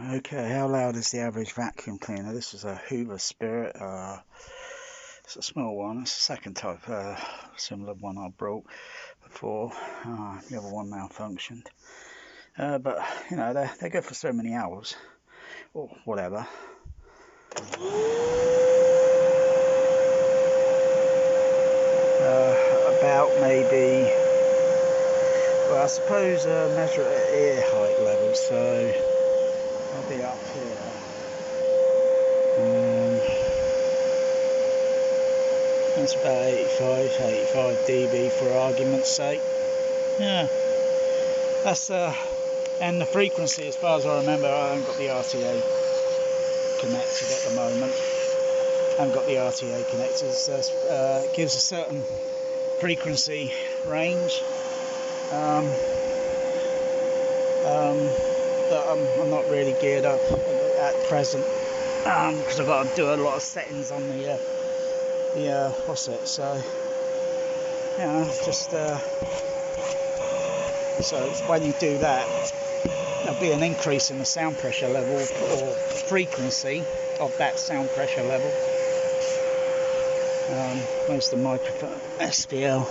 Okay, how loud is the average vacuum cleaner? This is a Hoover Spirit. It's a small one. It's the second type, similar one I brought before. The other one malfunctioned. But you know, they're good for so many hours or whatever. About maybe, well, I suppose measure it at ear height level, so I'll be up here. That's about 85 dB for argument's sake. Yeah, that's and the frequency, as far as I remember, I haven't got the RTA connected at the moment. I haven't got the RTA connected. It gives a certain frequency range that I'm not really geared up at present, because I've got to do a lot of settings on the what's it, so just so when you do that, there'll be an increase in the sound pressure level or frequency of that sound pressure level. Most of my SPL,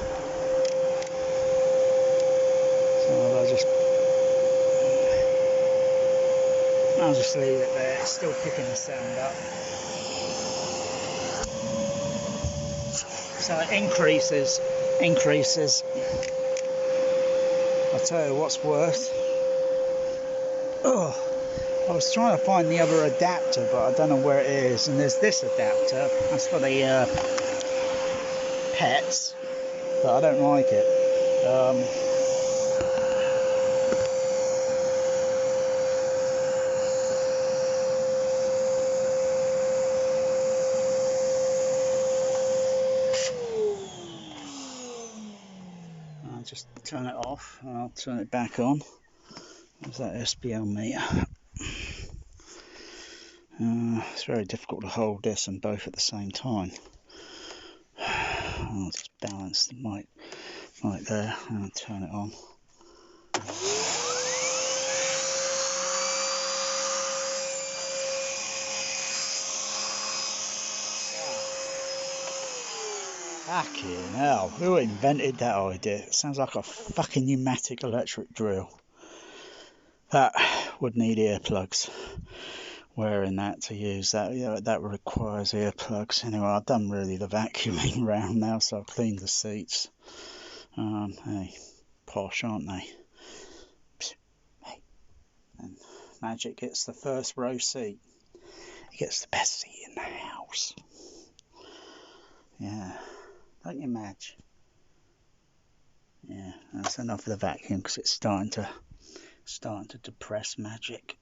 so I'll just leave it there. It's still picking the sound up, so it increases. I'll tell you what's worse. I was trying to find the other adapter, but I don't know where it is. And there's this adapter. That's for the pets, but I don't like it. I'll just turn it off and I'll turn it back on. There's that SPL meter. It's very difficult to hold this and both at the same time. I'll just balance the mic right there and I'll turn it on. Fucking hell, who invented that idea? It sounds like a fucking pneumatic electric drill. That would need earplugs. Wearing that to use that, that requires earplugs. Anyway, I've done really the vacuuming round now, so I've cleaned the seats. Hey, posh, aren't they? Hey, and Magic gets the first row seat. He gets the best seat in the house. Yeah, don't you, Madge? Yeah, that's enough of the vacuum because it's starting to depress Magic.